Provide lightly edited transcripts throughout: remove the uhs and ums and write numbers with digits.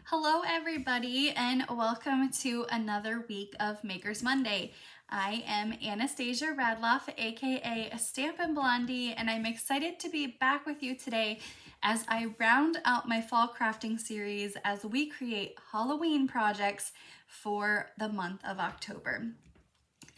Hello everybody and welcome to another week of Makers Monday. I am Anastasia Radloff, aka Stampin' Blondie, and I'm excited to be back with you today as I round out my fall crafting series as we create Halloween projects for the month of October.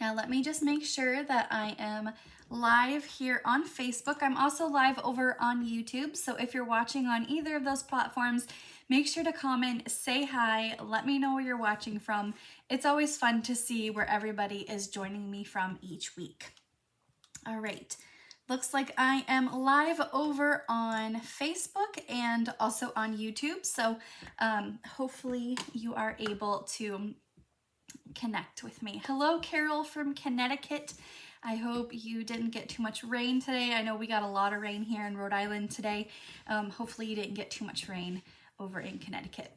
Now let me just make sure that I am live here on Facebook. I'm also live over on YouTube, so if you're watching on either of those platforms, make sure to comment, say hi, let me know where you're watching from. It's always fun to see where everybody is joining me from each week. All right, looks like I am live over on Facebook and also on YouTube, so hopefully you are able to connect with me. Hello, Carol from Connecticut. I hope you didn't get too much rain today. I know we got a lot of rain here in Rhode Island today. Hopefully you didn't get too much rain over in Connecticut.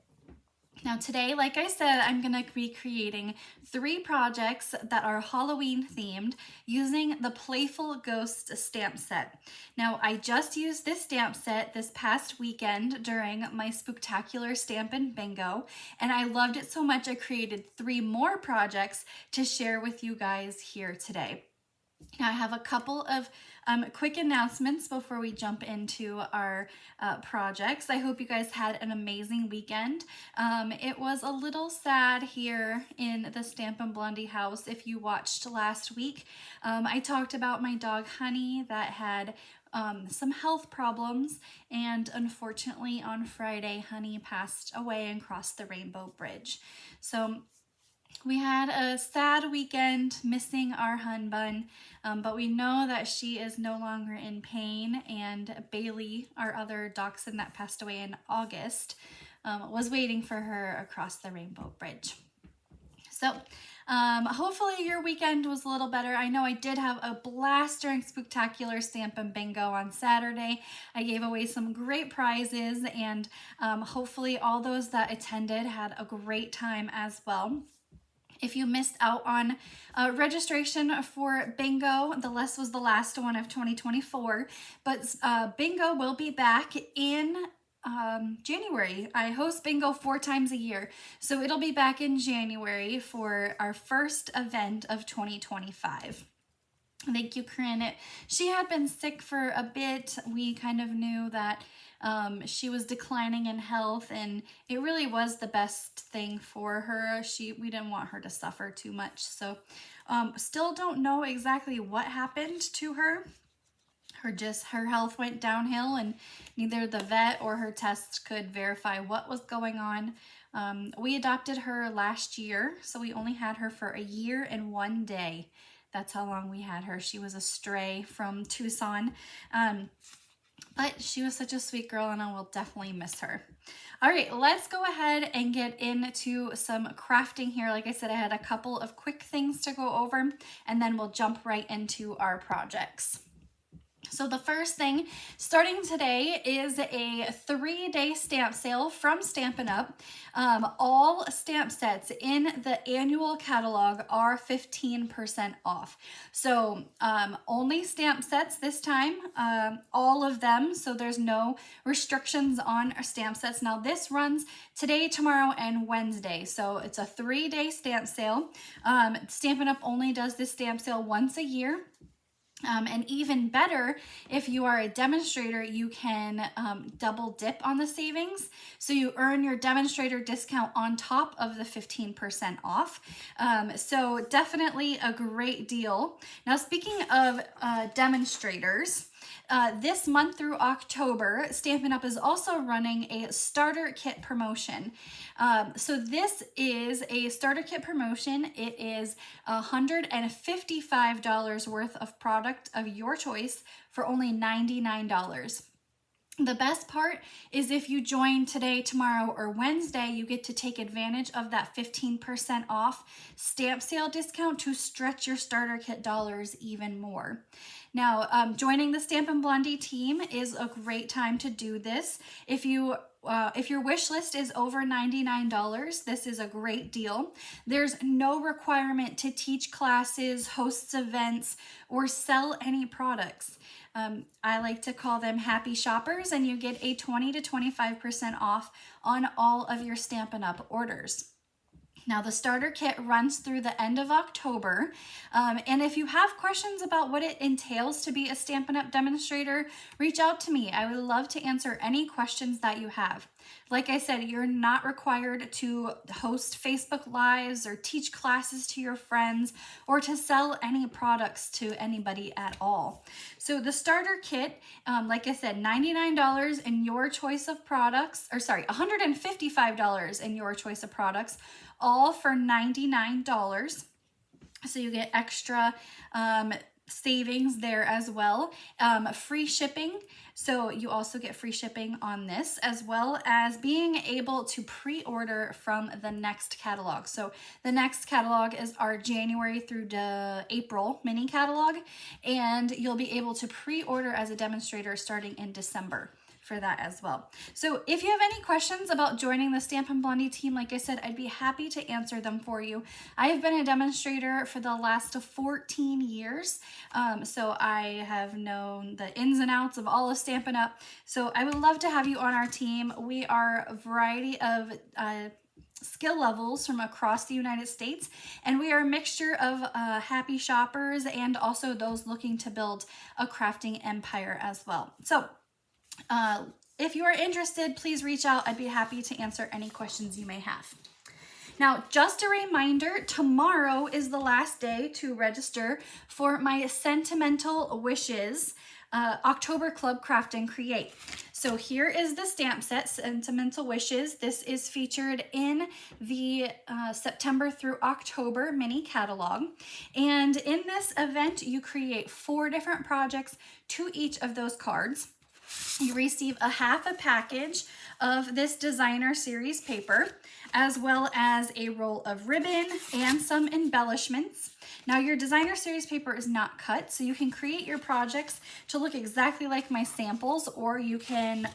Now today, like I said, I'm going to be creating 3 projects that are Halloween themed using the Playful Ghosts stamp set. Now I just used this stamp set this past weekend during my Spooktacular Stampin' Bingo, and I loved it so much I created 3 more projects to share with you guys here today. Now I have a couple of quick announcements before we jump into our projects. I hope you guys had an amazing weekend. It was a little sad here in the Stampin' Blondie house. If you watched last week, I talked about my dog Honey that had some health problems, and unfortunately on Friday Honey passed away and crossed the Rainbow Bridge. So we had a sad weekend missing our Hun Bun, but we know that she is no longer in pain, and Bailey, our other dachshund that passed away in August, was waiting for her across the Rainbow Bridge. So hopefully your weekend was a little better. I know I did have a blast during Spooktacular Stampin' Bingo on Saturday. I gave away some great prizes, and hopefully all those that attended had a great time as well. If you missed out on registration for Bingo, this was the last one of 2024, but Bingo will be back in January. I host Bingo 4 times a year, so it'll be back in January for our first event of 2025. Thank you, Corinne. She had been sick for a bit. We kind of knew that she was declining in health, and it really was the best thing for her. We didn't want her to suffer too much. So still don't know exactly what happened to her. Her health went downhill, and neither the vet or her tests could verify what was going on. We adopted her last year, so we only had her for a year and 1 day. That's how long we had her. She was a stray from Tucson. But she was such a sweet girl, and I will definitely miss her. All right, let's go ahead and get into some crafting here. Like I said, I had a couple of quick things to go over, and then we'll jump right into our projects. So the first thing, starting today, is a 3-day stamp sale from Stampin' Up. All stamp sets in the annual catalog are 15% off. So only stamp sets this time, all of them, so there's no restrictions on our stamp sets. Now this runs today, tomorrow, and Wednesday, so it's a 3-day stamp sale. Stampin' Up only does this stamp sale once a year. And even better, if you are a demonstrator, you can double dip on the savings. So you earn your demonstrator discount on top of the 15% off. So definitely a great deal. Now, speaking of demonstrators, this month through October, Stampin' Up! Is also running a starter kit promotion. So this is a starter kit promotion. It is $155 worth of product of your choice for only $99. The best part is if you join today, tomorrow, or Wednesday, you get to take advantage of that 15% off stamp sale discount to stretch your starter kit dollars even more. Now, joining the Stampin' Blondie team is a great time to do this. If your wish list is over $99, this is a great deal. There's no requirement to teach classes, host events, or sell any products. I like to call them happy shoppers, and you get a 20 to 25% off on all of your Stampin' Up! Orders. Now the starter kit runs through the end of October, and if you have questions about what it entails to be a Stampin' Up! Demonstrator, reach out to me. I would love to answer any questions that you have. Like I said, you're not required to host Facebook Lives or teach classes to your friends or to sell any products to anybody at all. So the starter kit, like I said, $99 in your choice of products, or sorry, $155 in your choice of products, all for $99. So you get extra savings there as well. Free shipping. So you also get free shipping on this, as well as being able to pre-order from the next catalog. So the next catalog is our January through April mini catalog, and you'll be able to pre-order as a demonstrator starting in December for that as well. So if you have any questions about joining the Stampin' Blondie team, like I said, I'd be happy to answer them for you. I have been a demonstrator for the last 14 years, so I have known the ins and outs of all of Stampin' Up! So I would love to have you on our team. We are a variety of skill levels from across the United States, and we are a mixture of happy shoppers and also those looking to build a crafting empire as well. So if you are interested, please reach out. I'd be happy to answer any questions you may have. Now, just a reminder, tomorrow is the last day to register for my Sentimental Wishes October Club Craft and Create. So here is the stamp set, Sentimental Wishes. This is featured in the September through October mini catalog. And in this event, you create 4 different projects to each of those cards. You receive a half a package of this designer series paper, as well as a roll of ribbon and some embellishments. Now your designer series paper is not cut, so you can create your projects to look exactly like my samples, or you can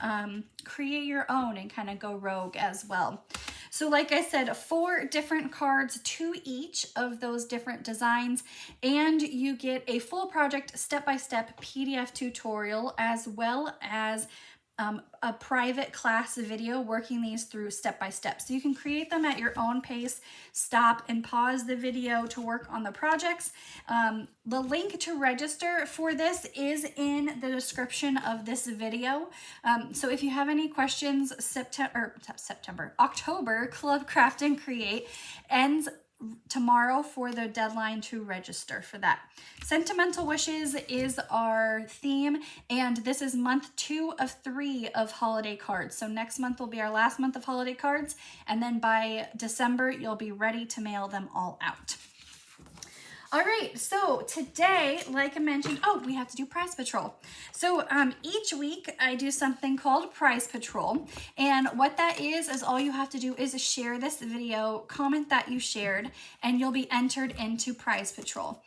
create your own and kind of go rogue as well. So like I said, 4 different cards to each of those different designs, and you get a full project step-by-step PDF tutorial, as well as a private class video working these through step-by-step. So you can create them at your own pace, stop and pause the video to work on the projects. The link to register for this is in the description of this video. So if you have any questions, October Club Craft and Create ends tomorrow for the deadline to register for that. Sentimental Wishes is our theme, and this is month 2 of 3 of holiday cards. So next month will be our last month of holiday cards, and then by December you'll be ready to mail them all out. All right, so today, like I mentioned, we have to do Prize Patrol. So each week I do something called Prize Patrol, and what that is all you have to do is share this video, comment that you shared, and you'll be entered into Prize Patrol.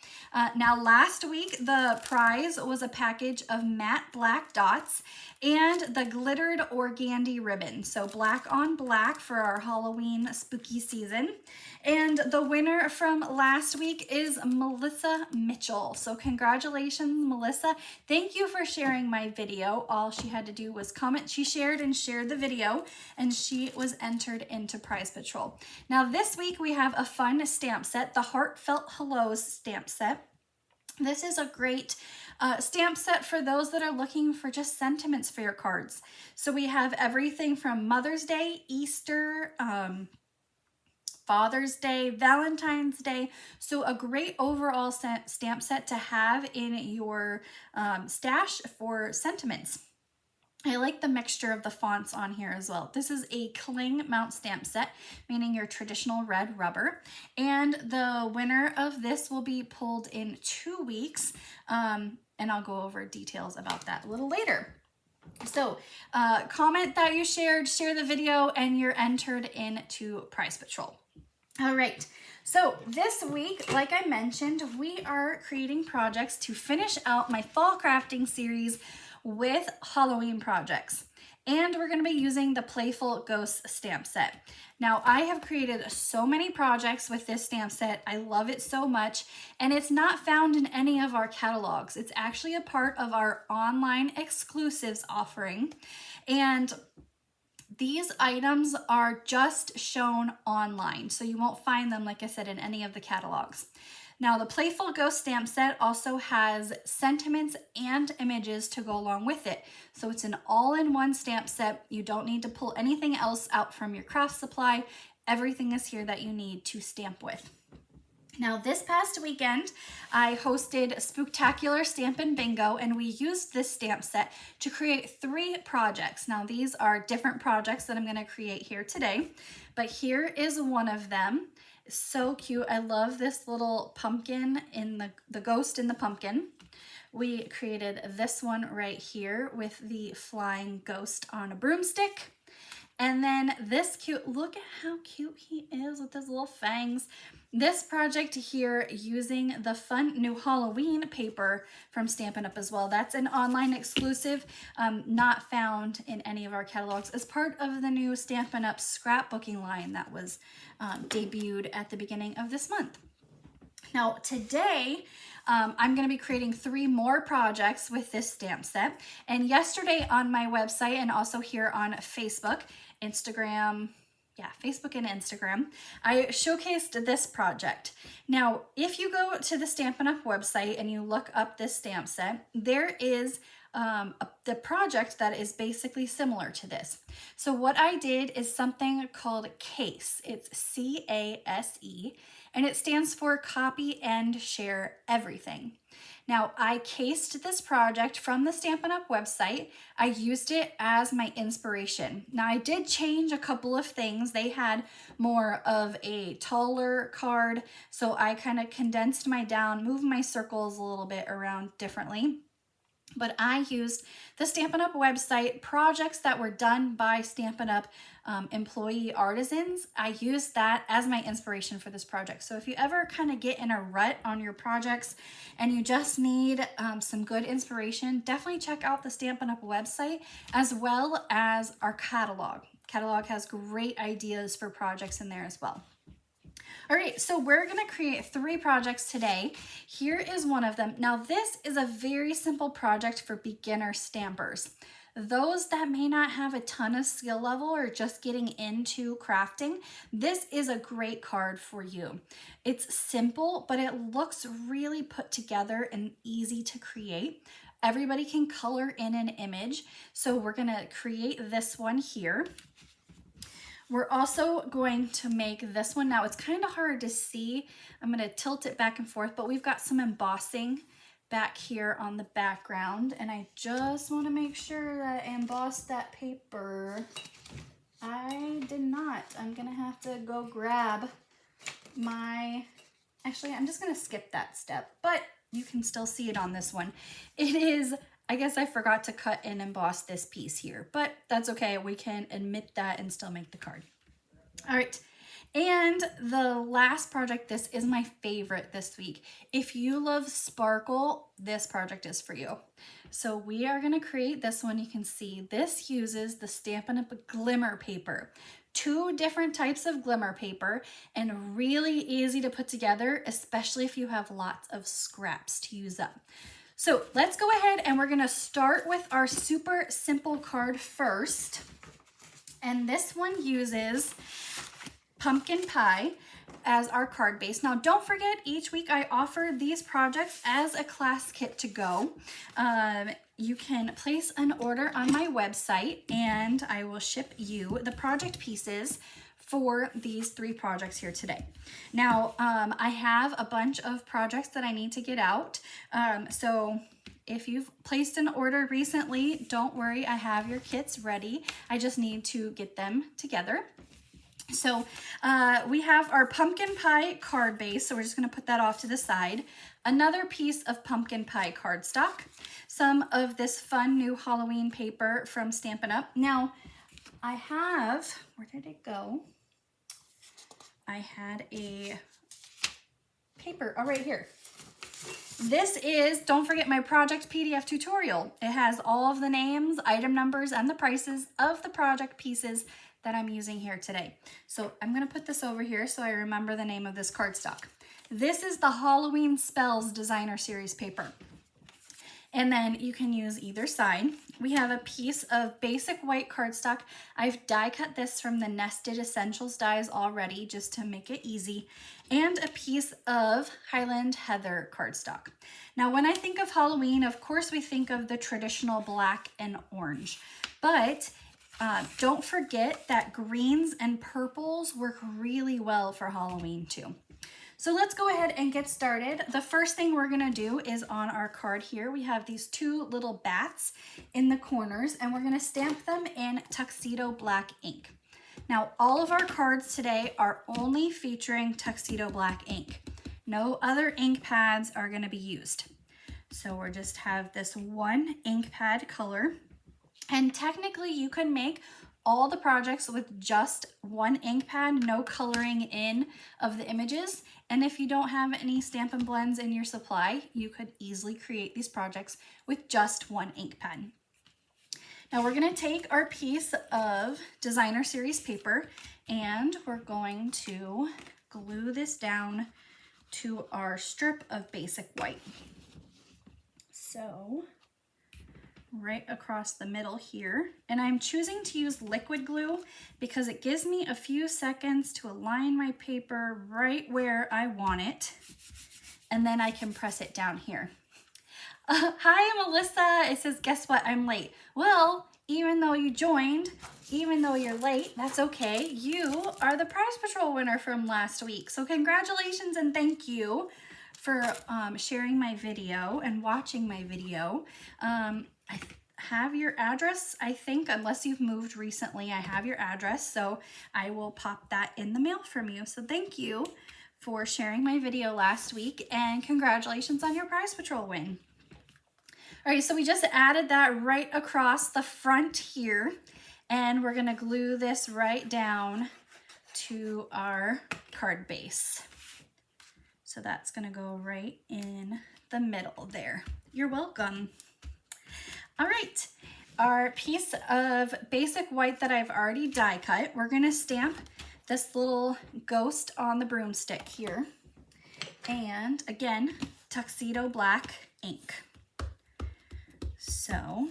Now last week the prize was a package of matte black dots and the glittered organdy ribbon. So black on black for our Halloween spooky season. And the winner from last week is Melissa Mitchell. So congratulations, Melissa. Thank you for sharing my video. All she had to do was comment. She shared the video, and she was entered into Prize Patrol. Now this week we have a fun stamp set, the Heartfelt Hellos stamp set. This is a great stamp set for those that are looking for just sentiments for your cards. So we have everything from Mother's Day, Easter, Father's Day, Valentine's Day. So a great overall stamp set to have in your stash for sentiments. I like the mixture of the fonts on here as well. This is a cling mount stamp set, meaning your traditional red rubber. And the winner of this will be pulled in 2 weeks. And I'll go over details about that a little later. So comment that you shared, share the video, and you're entered into Prize Patrol. All right, so this week, like I mentioned, we are creating projects to finish out my fall crafting series with Halloween projects. And we're going to be using the Playful Ghosts stamp set. Now, I have created so many projects with this stamp set. I love it so much, and it's not found in any of our catalogs. It's actually a part of our online exclusives offering, and these items are just shown online, so you won't find them, like I said, in any of the catalogs. Now, the Playful Ghost stamp set also has sentiments and images to go along with it. So it's an all-in-one stamp set. You don't need to pull anything else out from your craft supply. Everything is here that you need to stamp with. Now, this past weekend, I hosted Spooktacular Stampin' Bingo, and we used this stamp set to create 3 projects. Now, these are different projects that I'm going to create here today, but here is one of them. So cute. I love this little pumpkin in the ghost in the pumpkin. We created this one right here with the flying ghost on a broomstick. And then this cute, look at how cute he is with his little fangs. This project here using the fun new Halloween paper from Stampin' Up! As well. That's an online exclusive, not found in any of our catalogs, as part of the new Stampin' Up! Scrapbooking line that was debuted at the beginning of this month. Now today, I'm going to be creating 3 more projects with this stamp set. And yesterday on my website, and also here on Facebook, Instagram, Facebook and Instagram, I showcased this project. Now, if you go to the Stampin' Up! Website and you look up this stamp set, there is the project that is basically similar to this. So what I did is something called CASE. It's C-A-S-E, and it stands for Copy and Share Everything. Now, I cased this project from the Stampin' Up! Website. I used it as my inspiration. Now, I did change a couple of things. They had more of a taller card, so I kind of condensed moved my circles a little bit around differently. But I used the Stampin' Up! Website projects that were done by Stampin' Up! Employee artisans. I used that as my inspiration for this project. So if you ever kind of get in a rut on your projects and you just need some good inspiration, definitely check out the Stampin' Up! Website as well as our catalog. Catalog has great ideas for projects in there as well. All right, so we're gonna create 3 projects today. Here is one of them. Now, this is a very simple project for beginner stampers. Those that may not have a ton of skill level or just getting into crafting, this is a great card for you. It's simple, but it looks really put together and easy to create. Everybody can color in an image. So we're gonna create this one here. We're also going to make this one. Now, it's kind of hard to see. I'm going to tilt it back and forth, but we've got some embossing back here on the background, and I just want to make sure that I embossed that paper. I did not. I'm going to have to go grab actually, I'm just going to skip that step, but you can still see it on this one. It is, I guess I forgot to cut and emboss this piece here, but that's okay. We can admit that and still make the card. All right. And the last project, this is my favorite this week. If you love sparkle, this project is for you. So we are going to create this one. You can see this uses the Stampin' Up! Glimmer paper. 2 different types of glimmer paper, and really easy to put together, especially if you have lots of scraps to use up. So let's go ahead and we're gonna start with our super simple card first. And this one uses pumpkin pie as our card base. Now, don't forget, each week I offer these projects as a class kit to go. You can place an order on my website and I will ship you the project pieces for these 3 projects here today. Now, I have a bunch of projects that I need to get out. So if you've placed an order recently, don't worry, I have your kits ready. I just need to get them together. So we have our pumpkin pie card base, so we're just going to put that off to the side. Another piece of pumpkin pie cardstock, some of this fun new Halloween paper from Stampin' Up! Now, I have, where did it go? I had a paper, oh, right here. This is, don't forget, my project PDF tutorial. It has all of the names, item numbers, and the prices of the project pieces that I'm using here today. So I'm gonna put this over here so I remember the name of this cardstock. This is the Halloween Spells Designer Series paper. And then you can use either side. We have a piece of basic white cardstock. I've die cut this from the Nested Essentials dies already just to make it easy. And a piece of Highland Heather cardstock. Now, when I think of Halloween, of course we think of the traditional black and orange, but don't forget that greens and purples work really well for Halloween too. So let's go ahead and get started. The first thing we're gonna do is on our card here, we have these two little bats in the corners and we're gonna stamp them in Tuxedo Black ink. Now, all of our cards today are only featuring Tuxedo Black ink. No other ink pads are gonna be used. So we're just have this one ink pad color. And technically you can make all the projects with just one ink pad, no coloring in of the images. And if you don't have any Stampin' Blends in your supply, you could easily create these projects with just one ink pad. Now we're gonna take our piece of Designer Series paper and we're going to glue this down to our strip of basic white. So right across the middle here, and I'm choosing to use liquid glue because it gives me a few seconds to align my paper right where I want it, and then I can press it down here. Hi Melissa, it says, guess what, I'm late. Well, even though you joined, even though you're late, that's okay. You are the Prize Patrol winner from last week, so congratulations and thank you for sharing my video and watching my video. I have your address, I think, unless you've moved recently, I have your address, so I will pop that in the mail from you. So thank you for sharing my video last week and congratulations on your Prize Patrol win. All right, so we just added that right across the front here and we're gonna glue this right down to our card base. So that's gonna go right in the middle there. You're welcome. All right, our piece of basic white that I've already die cut, we're gonna stamp this little ghost on the broomstick here. And again, Tuxedo Black ink. So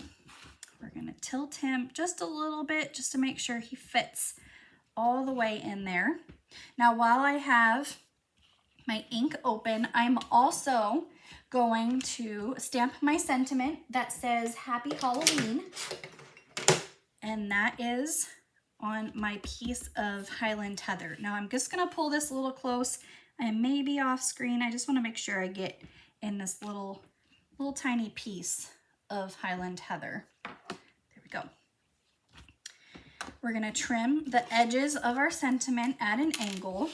we're gonna tilt him just a little bit just to make sure he fits all the way in there. Now, while I have my ink open, I'm also going to stamp my sentiment that says Happy Halloween, and that is on my piece of Highland Heather. Now I'm just gonna pull this a little close. I may be off screen. I just wanna make sure I get in this little tiny piece of Highland Heather. There we go. We're gonna trim the edges of our sentiment at an angle.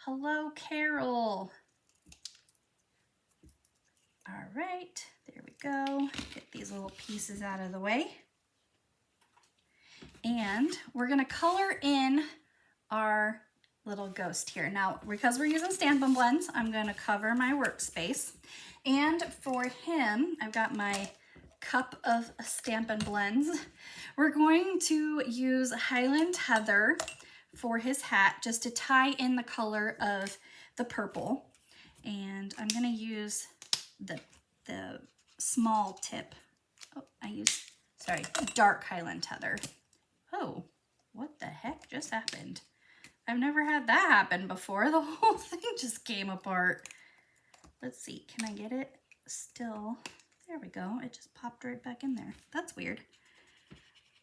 Hello, Carol. All right, there we go. Get these little pieces out of the way. And we're gonna color in our little ghost here. Now, because we're using Stampin' Blends, I'm gonna cover my workspace. And for him, I've got my cup of Stampin' Blends. We're going to use Highland Heather for his hat just to tie in the color of the purple. And I'm gonna use the small tip. Oh, dark Highland Heather. Oh, what the heck just happened? I've never had that happen before. The whole thing just came apart. Let's see, can I get it still? There we go, it just popped right back in there. That's weird.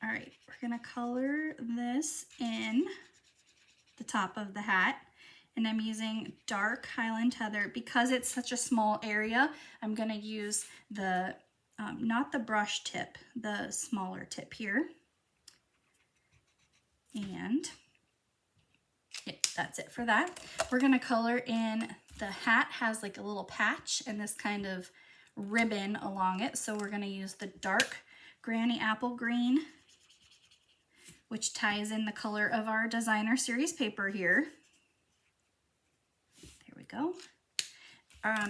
All right, we're gonna color this in the top of the hat. And I'm using dark Highland Heather. Because it's such a small area, I'm gonna use the, not the brush tip, the smaller tip here. And yeah, that's it for that. We're gonna color in, the hat has like a little patch and this kind of ribbon along it. So we're gonna use the dark Granny Apple Green, which ties in the color of our Designer Series paper here. There we go.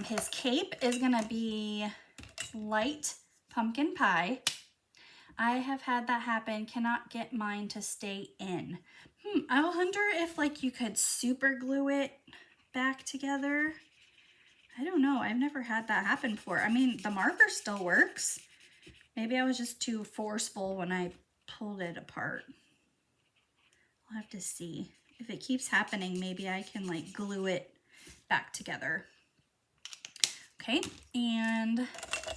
His cape is gonna be light pumpkin pie. I have had that happen, cannot get mine to stay in. I wonder if like you could super glue it back together. I don't know, I've never had that happen before. I mean, the marker still works. Maybe I was just too forceful when I pulled it apart. I'll have to see. If it keeps happening, maybe I can like glue it back together. Okay, and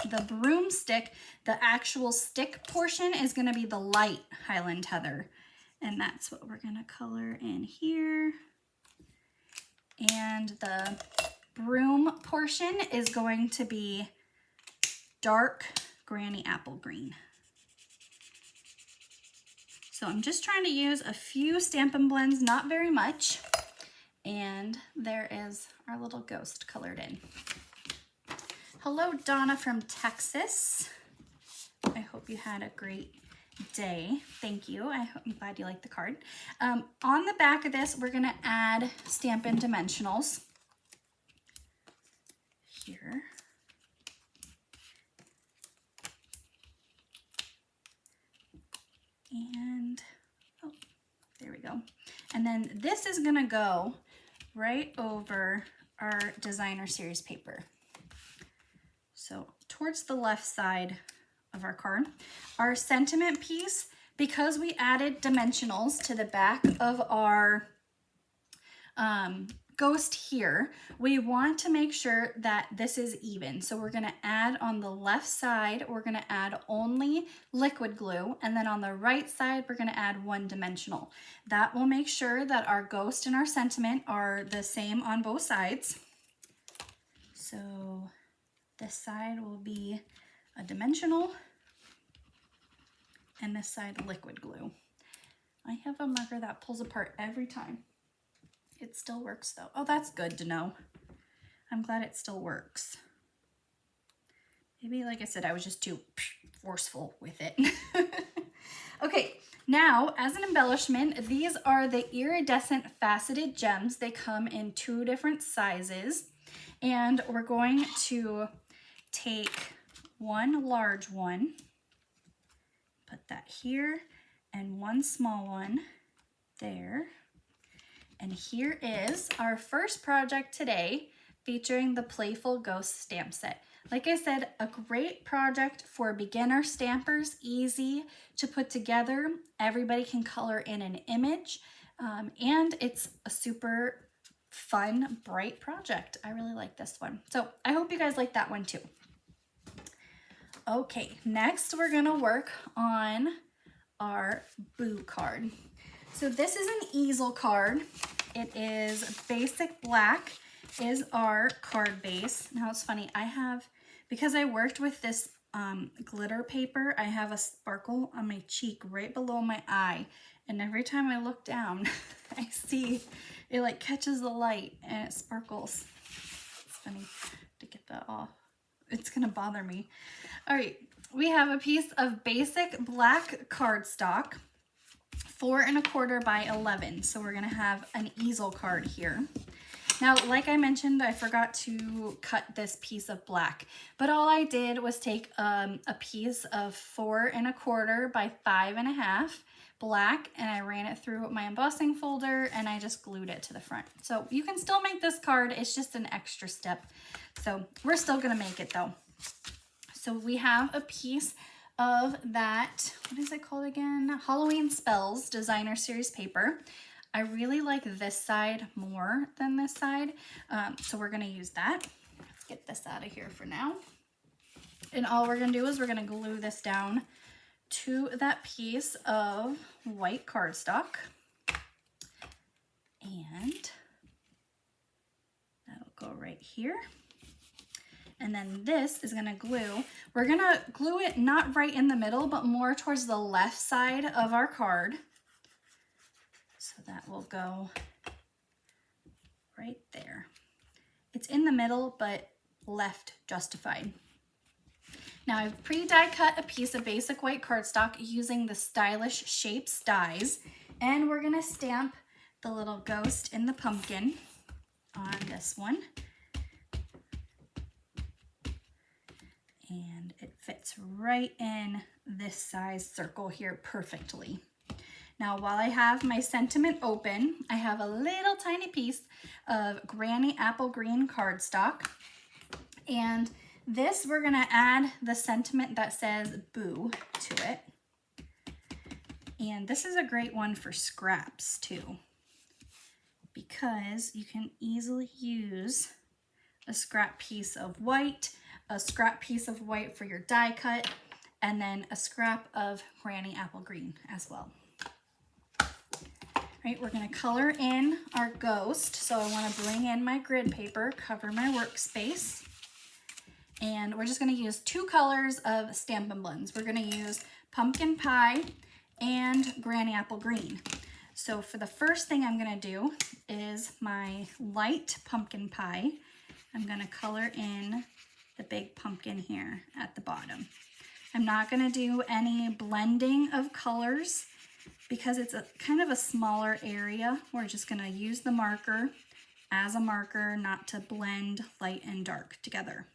the broomstick, the actual stick portion is gonna be the light Highland Heather. And that's what we're gonna color in here. And the broom portion is going to be dark Granny Apple Green. So I'm just trying to use a few Stampin' Blends, not very much. And there is our little ghost colored in. Hello, Donna from Texas. I hope you had a great day. Thank you. I'm glad you liked the card. On the back of this, we're gonna add Stampin' Dimensionals here. And, oh, there we go. And then this is gonna go right over our designer series paper. So towards the left side of our card. Our sentiment piece, because we added dimensionals to the back of our ghost here, we want to make sure that this is even. So we're gonna add on the left side, we're gonna add only liquid glue, and then on the right side, we're gonna add one dimensional. That will make sure that our ghost and our sentiment are the same on both sides. So this side will be a dimensional, and this side liquid glue. I have a marker that pulls apart every time. It still works though. Oh, that's good to know. I'm glad it still works. Maybe, like I said, I was just too forceful with it. Okay, now as an embellishment, these are the iridescent faceted gems. They come in 2 different sizes, and we're going to take one large one, put that here, and one small one there. And here is our first project today, featuring the Playful Ghosts stamp set. Like I said, a great project for beginner stampers, easy to put together. Everybody can color in an image, and it's a super fun, bright project. I really like this one. So I hope you guys like that one too. Okay, next we're gonna work on our Boo card. So this is an easel card. It is basic black is our card base. Now it's funny, because I worked with this glitter paper, I have a sparkle on my cheek right below my eye. And every time I look down, I see it like catches the light and it sparkles. It's funny to get that off. It's gonna bother me. All right, we have a piece of basic black cardstock, 4 1/4 by 11. So we're gonna have an easel card here. Now, like I mentioned, I forgot to cut this piece of black, but all I did was take a piece of 4 1/4 by 5 1/2 black, and I ran it through my embossing folder, and I just glued it to the front. So you can still make this card, it's just an extra step. So we're still gonna make it though. So we have a piece of that, what is it called again? Halloween Spells designer series paper. I really like this side more than this side, so we're gonna use that. Let's get this out of here for now. And all we're gonna do is we're gonna glue this down to that piece of white cardstock. And that'll go right here. And then this is gonna glue. We're gonna glue it not right in the middle, but more towards the left side of our card. So that will go right there. It's in the middle, but left justified. Now I've pre-die cut a piece of basic white cardstock using the Stylish Shapes dies, and we're gonna stamp the little ghost in the pumpkin on this one. And it fits right in this size circle here perfectly. Now, while I have my sentiment open, I have a little tiny piece of Granny Apple Green cardstock. And this, we're gonna add the sentiment that says boo to it. And this is a great one for scraps too, because you can easily use a scrap piece of white, a scrap piece of white for your die cut, and then a scrap of Granny Apple Green as well. Right, we're gonna color in our ghost. So I wanna bring in my grid paper, cover my workspace, and we're just gonna use 2 colors of Stampin' Blends. We're gonna use Pumpkin Pie and Granny Apple Green. So for the first thing I'm gonna do is my light Pumpkin Pie. I'm gonna color in the big pumpkin here at the bottom. I'm not gonna do any blending of colors because it's a kind of a smaller area. We're just gonna use the marker as a marker, not to blend light and dark together.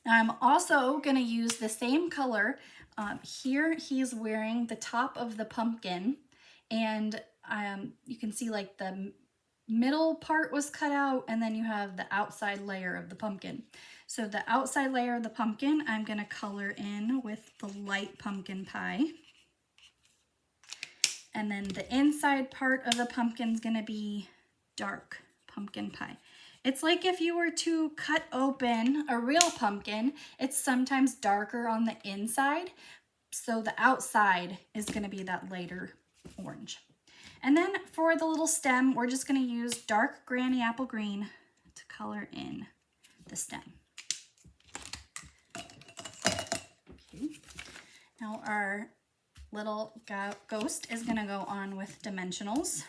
Now I'm also gonna use the same color. Here he's wearing the top of the pumpkin, and you can see like the middle part was cut out, and then you have the outside layer of the pumpkin. So the outside layer of the pumpkin, I'm gonna color in with the light pumpkin pie. And then the inside part of the pumpkin is gonna be dark pumpkin pie. It's like if you were to cut open a real pumpkin, it's sometimes darker on the inside. So the outside is gonna be that lighter orange. And then for the little stem, we're just gonna use dark Granny Apple Green to color in the stem. Okay. Now our little ghost is gonna go on with dimensionals.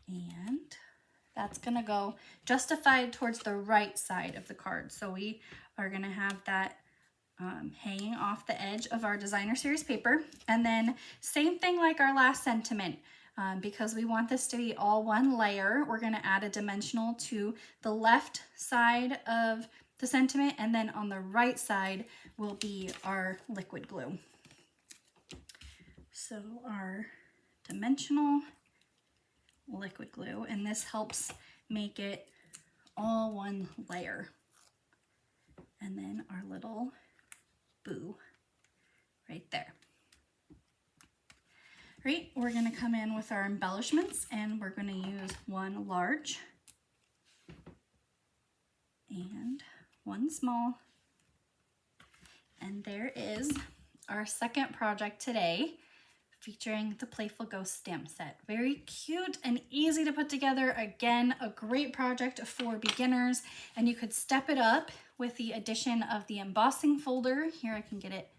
And that's gonna go justified towards the right side of the card. So we are gonna have that hanging off the edge of our designer series paper. And then same thing like our last sentiment, because we want this to be all one layer, we're gonna add a dimensional to the left side of the sentiment, and then on the right side will be our liquid glue. So our dimensional liquid glue, and this helps make it all one layer. And then our little boo right there. Right, we're gonna come in with our embellishments, and we're gonna use one large and one small. And there is our second project today, featuring the Playful Ghosts stamp set. Very cute and easy to put together. Again, a great project for beginners, and you could step it up with the addition of the embossing folder. Here I can get it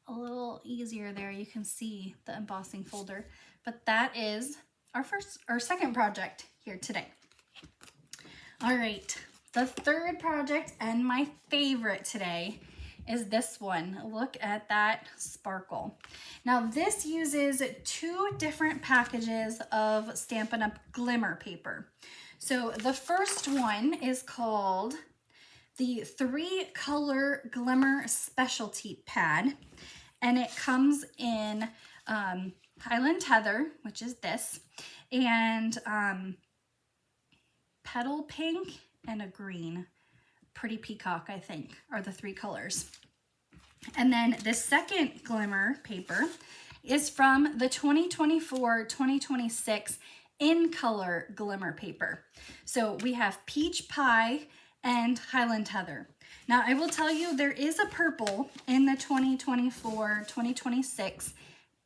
a little easier there. You can see the embossing folder, but that is our second project here today. All right, the third project and my favorite today is this one. Look at that sparkle. Now this uses 2 different packages of Stampin' Up! Glimmer paper. So the first one is called the 3-color Glimmer Specialty Pad, and it comes in Highland Heather, which is this, and Petal Pink and a green. Pretty Peacock, I think, are the 3 colors. And then the second glimmer paper is from the 2024-2026 in color glimmer paper. So we have Peach Pie and Highland Heather. Now I will tell you, there is a purple in the 2024-2026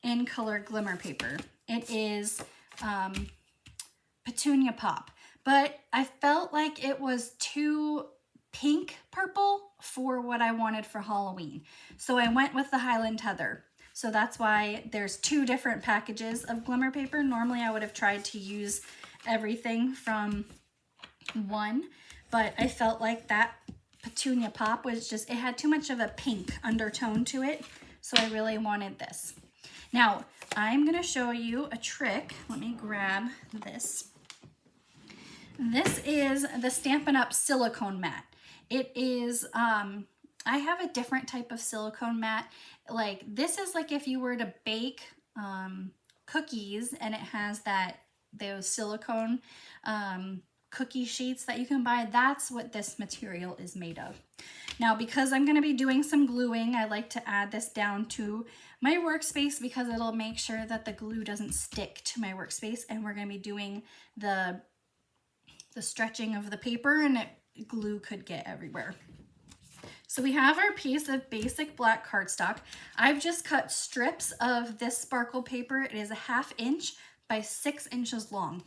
in color glimmer paper. It is Petunia Pop, but I felt like it was too pink purple for what I wanted for Halloween. So I went with the Highland Heather. So that's why there's 2 different packages of glimmer paper. Normally I would have tried to use everything from one, but I felt like that Petunia Pop was just, it had too much of a pink undertone to it. So I really wanted this. Now I'm gonna show you a trick. Let me grab this. This is the Stampin' Up! Silicone mat. It is, I have a different type of silicone mat. Like this is like if you were to bake cookies, and it has those silicone cookie sheets that you can buy. That's what this material is made of. Now, because I'm going to be doing some gluing, I like to add this down to my workspace because it'll make sure that the glue doesn't stick to my workspace, and we're going to be doing the stretching of the paper, and glue could get everywhere. So we have our piece of basic black cardstock. I've just cut strips of this sparkle paper. It is a 1/2 inch by 6 inches long.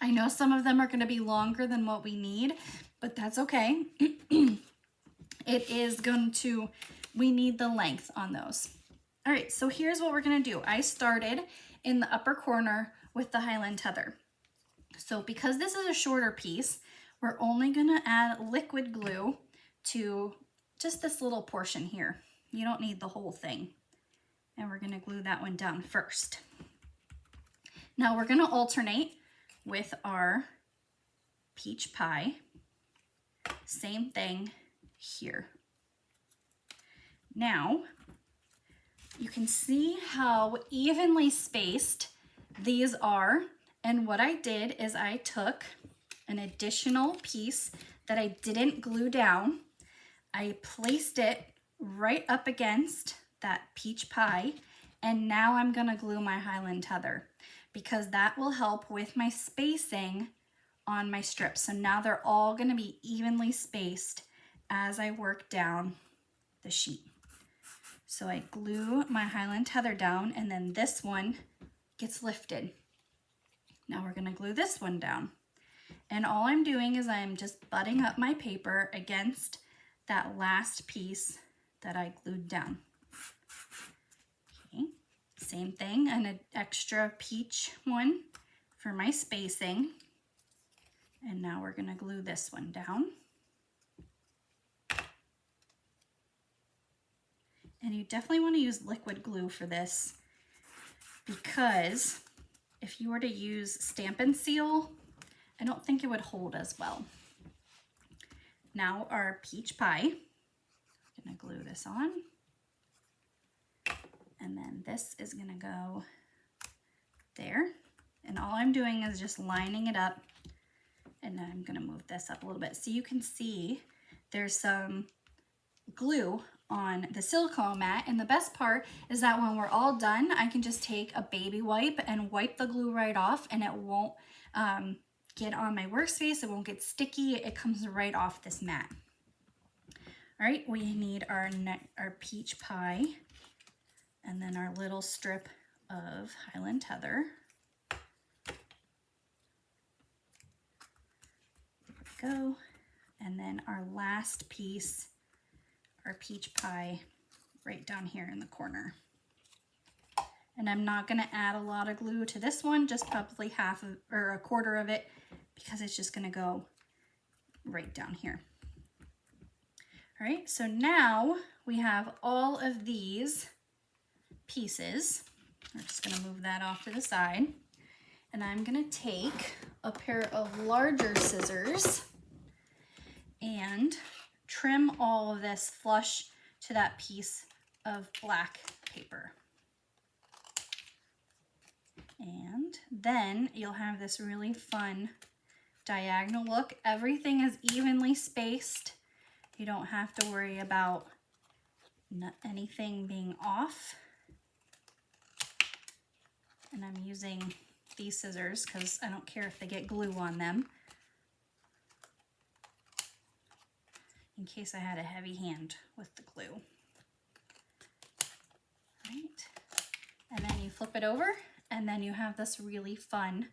I know some of them are going to be longer than what we need, but that's okay. It is going to, we need the length on those. All right, so here's what we're going to do. I started in the upper corner with the Highland tether. So because this is a shorter piece, we're only going to add liquid glue to just this little portion here. You don't need the whole thing. And we're going to glue that one down first. Now we're going to alternate with our peach pie. Same thing here. Now you can see how evenly spaced these are, and what I did is I took an additional piece that I didn't glue down. I placed it right up against that peach pie, and now I'm gonna glue my Highland tether because that will help with my spacing on my strips. So now they're all gonna be evenly spaced as I work down the sheet. So I glue my Highland tether down, and then this one gets lifted. Now we're gonna glue this one down. And all I'm doing is I'm just butting up my paper against that last piece that I glued down. Okay, same thing, an extra peach one for my spacing. And now we're gonna glue this one down. And you definitely want to use liquid glue for this, because if you were to use Stamp and Seal, I don't think it would hold as well. Now our peach pie, I'm gonna glue this on. And then this is gonna go there. And all I'm doing is just lining it up. And then I'm gonna move this up a little bit so you can see there's some glue on the silicone mat, and the best part is that when we're all done, I can just take a baby wipe and wipe the glue right off, and it won't get on my workspace, it won't get sticky, it comes right off this mat. All right, we need our peach pie, and then our little strip of Highland tether. There we go. And then our last piece, our peach pie, right down here in the corner. And I'm not gonna add a lot of glue to this one, just probably half of, or a quarter of it, because it's just gonna go right down here. All right, so now we have all of these pieces. We're just gonna move that off to the side. And I'm gonna take a pair of larger scissors and trim all of this flush to that piece of black paper. And then you'll have this really fun diagonal look. Everything is evenly spaced. You don't have to worry about anything being off. And I'm using these scissors because I don't care if they get glue on them, in case I had a heavy hand with the glue. Right, and then you flip it over, and then you have this really fun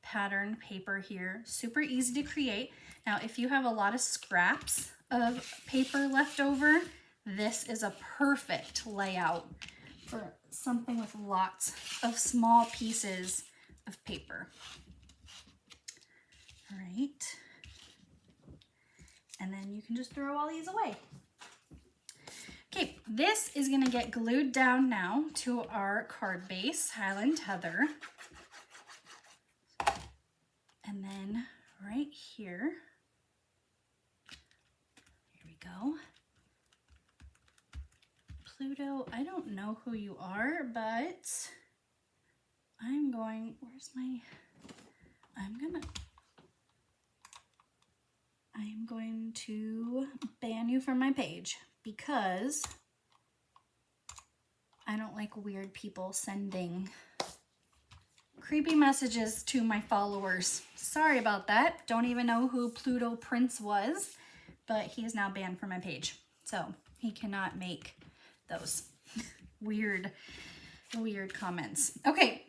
pattern paper here. Super easy to create. Now, if you have a lot of scraps of paper left over, this is a perfect layout for something with lots of small pieces of paper. All right. And then you can just throw all these away. Okay, this is gonna get glued down now to our card base, Highland tether. And then right here, go. Pluto, I don't know who you are, but I'm going, I'm going to ban you from my page because I don't like weird people sending creepy messages to my followers. Sorry about that. Don't even know who Pluto Prince was, but he is now banned from my page. So he cannot make those weird comments. Okay,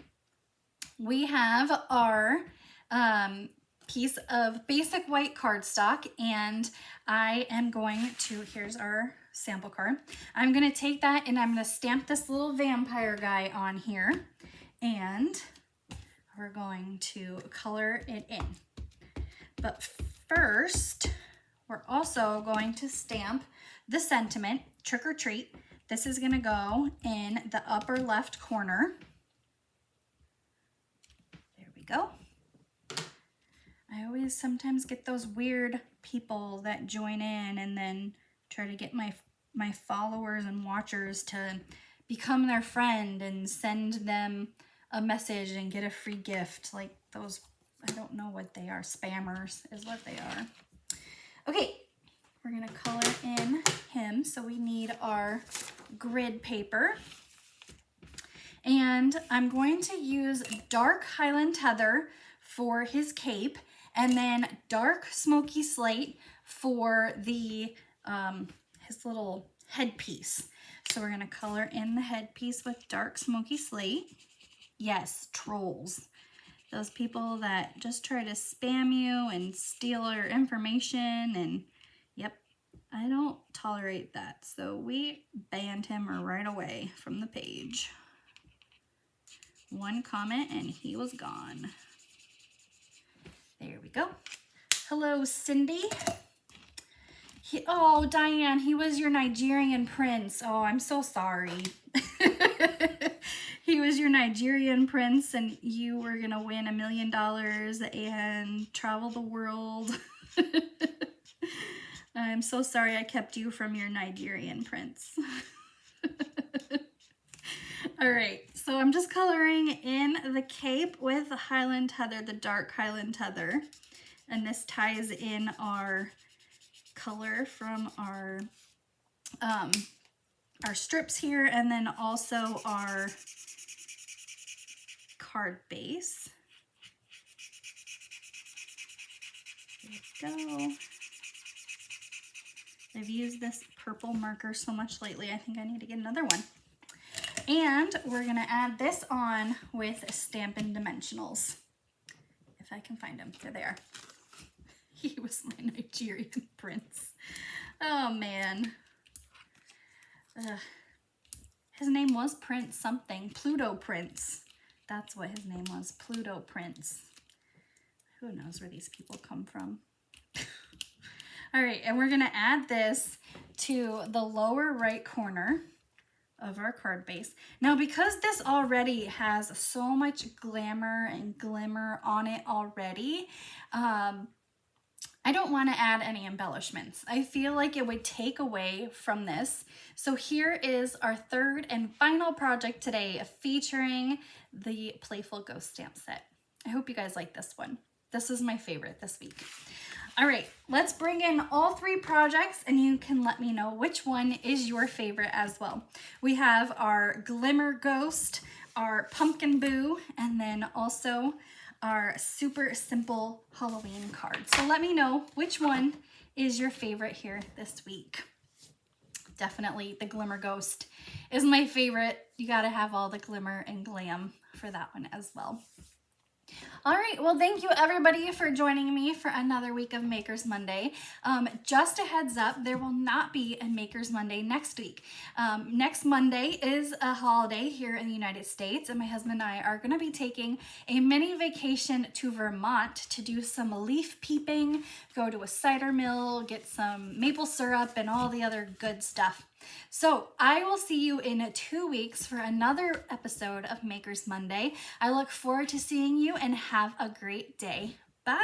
we have our piece of basic white cardstock, and I am going to, here's our sample card. I'm going to take that and I'm going to stamp this little vampire guy on here, and we're going to color it in. But first, we're also going to stamp the sentiment, trick or treat. This is going to go in the upper left corner. There we go. I always sometimes get those weird people that join in and then try to get my followers and watchers to become their friend and send them a message and get a free gift. Like those, I don't know what they are. Spammers is what they are. Okay, we're gonna color in him. So we need our grid paper. And I'm going to use dark Highland Heather for his cape, and then dark Smoky Slate for the his little headpiece. So we're gonna color in the headpiece with dark Smoky Slate. Yes, trolls. Those people that just try to spam you and steal your information, and yep, I don't tolerate that. So we banned him right away from the page. One comment and he was gone. There we go. Hello, Cindy. Oh, Diane, he was your Nigerian prince. Oh, I'm so sorry. He was your Nigerian prince and you were gonna win $1 million and travel the world. I'm so sorry I kept you from your Nigerian prince. All right, so I'm just coloring in the cape with the Highland Heather, the dark Highland Heather. And this ties in our color from our strips here, and then also our card base. There we go. I've used this purple marker so much lately, I think I need to get another one. And we're gonna add this on with Stampin' Dimensionals. If I can find them, there they are. He was my Nigerian prince. Oh man. His name was Prince something, Pluto Prince. That's what his name was, Pluto Prince. Who knows where these people come from? All right, and we're gonna add this to the lower right corner of our card base. Now, because this already has so much glamour and glimmer on it already, I don't want to add any embellishments. I feel like it would take away from this. So here is our third and final project today, featuring the Playful Ghost stamp set. I hope you guys like this one. This is my favorite this week. All right, let's bring in all three projects and you can let me know which one is your favorite as well. We have our Glimmer Ghost, our Pumpkin Boo, and then also our super simple Halloween card. So let me know which one is your favorite here this week. Definitely the Glimmer Ghost is my favorite. You gotta have all the glimmer and glam for that one as well. All right, well, thank you everybody for joining me for another week of Makers Monday. Just a heads up, there will not be a Makers Monday next week. Next Monday is a holiday here in the United States, and my husband and I are gonna be taking a mini vacation to Vermont to do some leaf peeping, go to a cider mill, get some maple syrup and all the other good stuff. So I will see you in 2 weeks for another episode of Makers Monday. I look forward to seeing you and have a great day. Bye.